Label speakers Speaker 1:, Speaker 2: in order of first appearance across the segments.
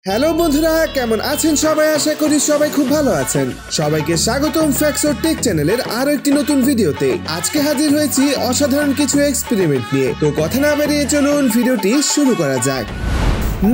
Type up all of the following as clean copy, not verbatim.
Speaker 1: Hello বন্ধুরা, কেমন আছেন সবাই? আশা করি সবাই খুব ভালো আছেন। সবাইকে স্বাগতম ফ্যাক্টস অর টেক চ্যানেলের আরো একটি নতুন ভিডিওতে। আজকে হাজির হয়েছি অসাধারণ কিছু এক্সপেরিমেন্ট নিয়ে। তো কথা না বাড়িয়ে চলুন ভিডিওটি শুরু করা যাক।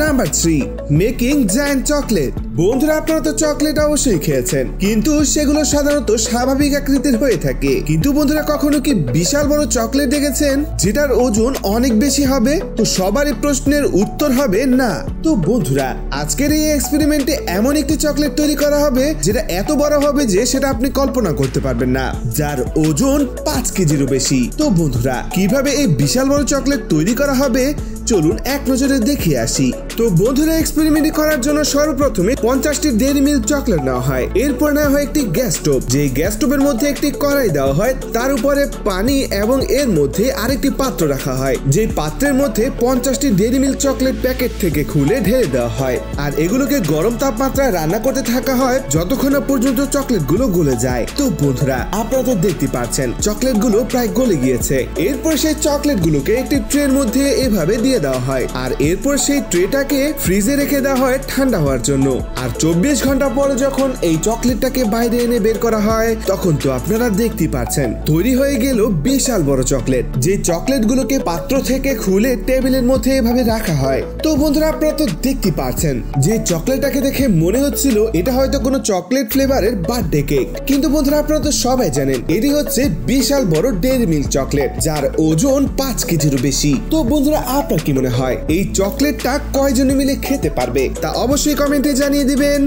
Speaker 1: Number 3, making giant chocolate. বন্ধুরা, আপনারা তো চকলেট অবশ্যই খেয়েছেন, কিন্তু সেগুলো সাধারণত স্বাভাবিক আকৃতির হয়ে থাকে। কিন্তু বন্ধুরা, কখনো কি বিশাল বড় চকলেট দেখেছেন যেটার ওজন অনেক বেশি হবে? তো সবারই প্রশ্নের উত্তর হবে না। তো বন্ধুরা, আজকের এই এক্সপেরিমেন্টে এমন একটি চকলেট তৈরি করা হবে যেটা এত বড় হবে যে সেটা আপনি কল্পনা করতে পারবেন না, যার ওজন 5 কেজিরও বেশি। তো বন্ধুরা, কিভাবে এই বিশাল বড় চকলেট তৈরি করা হবে চলুন এক নজরে দেখে আসি। তো বন্ধুরা, এক্সপেরিমেন্ট করার জন্য সর্বপ্রথমে 50টি ডেইরি মিল্ক চকলেট নেওয়া হয়। এরপর নেওয়া হয় একটি গ্যাস স্টোভ। যে গ্যাস স্টোভের মধ্যে একটি কড়াই দেওয়া হয়, তার উপরে পানি এবং এর মধ্যে আরেকটি পাত্র রাখা হয়। যে পাত্রের মধ্যে 50টি ডেইরি মিল্ক চকলেট প্যাকেট থেকে খুলে ঢেলে দেওয়া হয়, আর এগুলোকে গরম তাপমাত্রায় রান্না করতে থাকা হয় যতক্ষণ না পর্যন্ত চকলেটগুলো গলে যায়। তো বন্ধুরা, আপনারা তো দেখতে পাচ্ছেন চকলেটগুলো প্রায় গলে গিয়েছে। এরপর সেই চকলেটগুলোকে একটি ট্রের মধ্যে এভাবে দিয়ে দেওয়া হয়, আর এরপর সেই ট্রেটাকে ফ্রিজে রেখে দেওয়া হয় ঠান্ডা হওয়ার জন্য। আর 24 ঘন্টা পরে যখন এই চকলেটটাকে বাইরে এনে বের করা হয়, তখন তো আপনারা দেখতে পাচ্ছেন তৈরি হয়ে গেল বিশাল বড় চকলেট। যে চকলেটগুলোকে পাত্র থেকে খুলে টেবিলের মধ্যে এভাবে রাখা হয়। তো বন্ধুরা, আপনারা তো দেখতে পাচ্ছেন যে চকলেটটাকে দেখে মনে হচ্ছিল এটা হয়তো কোনো চকলেট ফ্লেভারের বার্থডে কেক। কিন্তু বন্ধুরা, আপনারা তো সবাই জানেন এটি হচ্ছে বিশাল বড় ডেইরি মিল্ক চকলেট, যার ওজন 5 কেজিরও বেশি। তো বন্ধুরা, আপনার কি মনে হয় এই চকলেটটা কয়জনে মিলে খেতে পারবে? তা অবশ্যই কমেন্টে জানিয়ে দিবেন।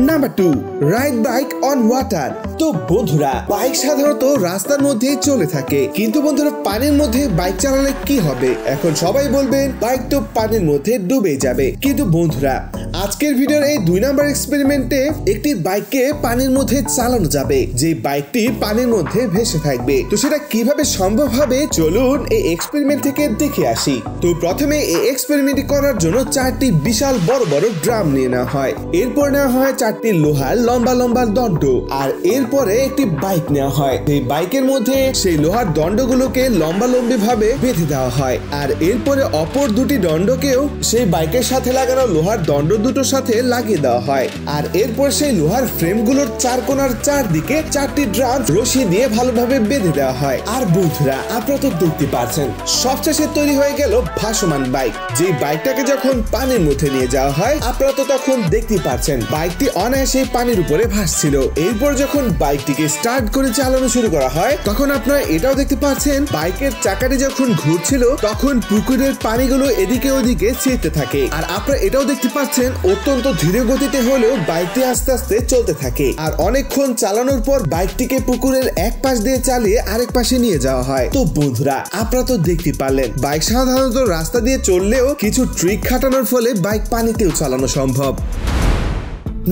Speaker 1: Number 2, ride bike on water. তো বন্ধুরা, বাইক সাধারণত রাস্তার মধ্যে চলে থাকে, কিন্তু বন্ধুরা পানির মধ্যে বাইক চালালে কি হবে? এখন সবাই বলবেন বাইক তো পানির মধ্যে ডুবে যাবে। কিন্তু বন্ধুরা, আজকের ভিডিওর এই 2 নাম্বার এক্সপেরিমেন্টে একটি বাইককে পানির মধ্যে চালানো যাবে, যে বাইকটি পানির মধ্যে ভেসে থাকবে। তো সেটা কিভাবে সম্ভব হবে চলুন এই এক্সপেরিমেন্ট থেকে দেখে আসি। তো প্রথমে এই এক্সপেরিমেন্ট করার জন্য 4টি বিশাল বড় বড় ড্রাম নিয়ে নেওয়া হয়। এরপর নেওয়া হয় 4টি লোহার লম্বা লম্বা দণ্ড, আর এরপরে একটি বাইক নেওয়া হয়। এই বাইকের মধ্যে সেই লোহার দণ্ডগুলোকে লম্বা লম্বি ভাবে বেঁধে দেওয়া হয়, আর এরপরে অপর 2টি দণ্ডকেও সেই বাইকের সাথে লাগানো লোহার দণ্ড দুটোর সাথে লাগিয়ে দেওয়া হয়। আর এরপর সেই লোহার ফ্রেমগুলোর 4 কোণার চারদিকে 4টি ড্রাম রশি দিয়ে ভালোভাবে বেঁধে দেওয়া হয়। আর বন্ধুরা, আপনারা তো দেখতে পাচ্ছেন সবশেষে তৈরি হয়ে গেল ভাসমান বাইক। যে বাইকটাকে যখন পানির মধ্যে নিয়ে যাওয়া হয়, আপনারা তো তখন দেখতে পাচ্ছেন বাইকটি অনায়াসে পানির উপরে ভাসছিল। এরপর যখন বাইকটিকে স্টার্ট করে চালানো শুরু করা হয়, তখন আপনারা এটাও দেখতে পাচ্ছেন বাইকের চাকাটি যখন ঘুরছিল তখন পুকুরের পানিগুলো এদিকে ওদিকে ছিটতে থাকে। আর আপনারা এটাও দেখতে পাচ্ছেন অত্যন্ত ধীরে গতিতে হলেও বাইকটি আস্তে আস্তে চলতে থাকে। আর অনেকক্ষণ চালানোর পর বাইকটিকে পুকুরের এক পাশ দিয়ে চালিয়ে আরেক পাশে নিয়ে যাওয়া হয়। তো বন্ধুরা, আপনারা তো দেখতে পারলেন বাইক সাধারণত রাস্তা দিয়ে চললেও কিছু ট্রিক খাটানোর ফলে বাইক পানিতেও চালানো সম্ভব।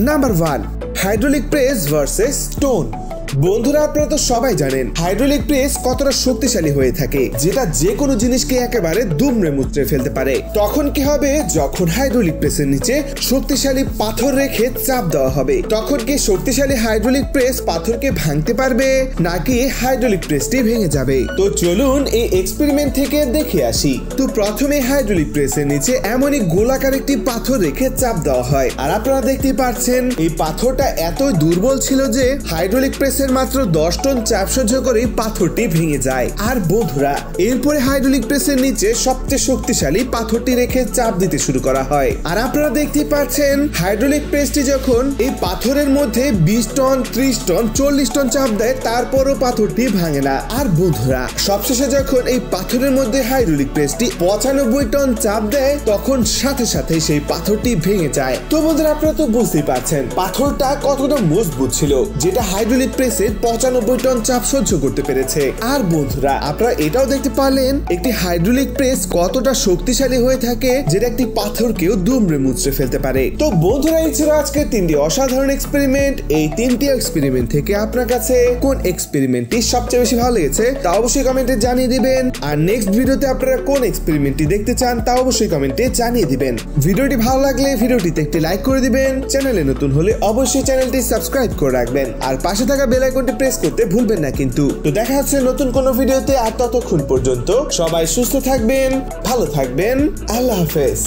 Speaker 1: Number 1, hydraulic press versus stone. বন্ধুরা, আপনারা তো সবাই জানেন হাইড্রোলিক প্রেস কতটা শক্তিশালী হয়ে থাকে, যেটা যে কোনো জিনিসকে একেবারে দুমড়ে মুচড়ে ফেলতে পারে। তখন কি হবে? যখন হাইড্রোলিক প্রেসের নিচে শক্তিশালী পাথর রেখে চাপ দেওয়া হবে, তখন কি শক্তিশালী হাইড্রোলিক প্রেস পাথরকে ভাঙতে পারবে, নাকি হাইড্রোলিক প্রেসটি ভেঙে যাবে? তো চলুন এই এক্সপেরিমেন্ট থেকে দেখে আসি। তো প্রথমে হাইড্রোলিক প্রেসের নিচে এমনই গোলাকার একটি পাথর রেখে চাপ দেওয়া হয়, আর আপনারা দেখতে পাচ্ছেন এই পাথরটা এতই দুর্বল ছিল যে হাইড্রোলিক প্রেস মাত্র 10 টন চাপ সহ্য করে পাথরটি ভেঙে যায়। আর বন্ধুরা, এরপরে হাইড্রোলিক প্রেসের নিচে সবচেয়ে শক্তিশালী পাথরটি রেখে চাপ দিতে শুরু করা হয়। আর আপনারা দেখতে পাচ্ছেন হাইড্রোলিক প্রেসটি যখন এই পাথরের মধ্যে 20 টন 30 টন 40 টন চাপ দেয়, তারপরও পাথরটি ভাঙে না। আর বন্ধুরা, সবশেষে যখন এই পাথরের মধ্যে হাইড্রোলিক প্রেসটি 95 টন চাপ দেয়, তখন সাথে সাথে সেই পাথরটি ভেঙে যায়। তো বন্ধুরা, আপনারা তো বুঝতেই পারছেন পাথরটা কতটা মজবুত ছিল, যেটা হাইড্রোলিক প্রেসের 95 টন চাপ সহ্য করতে পেরেছে। আর বন্ধুরা, আপনারা এটাও দেখতে পারলেন একটি হাইড্রোলিক প্রেস কতটা শক্তিশালী হয়ে থাকে, যেটা একটি পাথরকেও দুমড়ে মুচড়ে ফেলতে পারে। তো বন্ধুরা, এই ছিল আজকে 3টি অসাধারণ এক্সপেরিমেন্ট। এই 3টি এক্সপেরিমেন্ট থেকে আপনার কাছে কোন এক্সপেরিমেন্টটি সবচেয়ে বেশি ভালো লেগেছে তা অবশ্যই কমেন্টে জানিয়ে দিবেন। আর নেক্সট ভিডিওতে আপনারা কোন এক্সপেরিমেন্টটি দেখতে চান তা অবশ্যই কমেন্টে জানিয়ে দিবেন। ভিডিওটি ভালো লাগলে ভিডিওটিতে একটি লাইক করে দিবেন। চ্যানেলে নতুন হলে অবশ্যই চ্যানেলটি সাবস্ক্রাইব করে রাখবেন, আর পাশে থাকা বেল আইকনটি প্রেস করতে ভুলবেন না কিন্তু। তো দেখা হচ্ছে নতুন কোনো ভিডিওতে, আর ততক্ষণ পর্যন্ত সবাই সুস্থ থাকবেন, ভালো থাকবেন। আল্লাহ হাফেজ।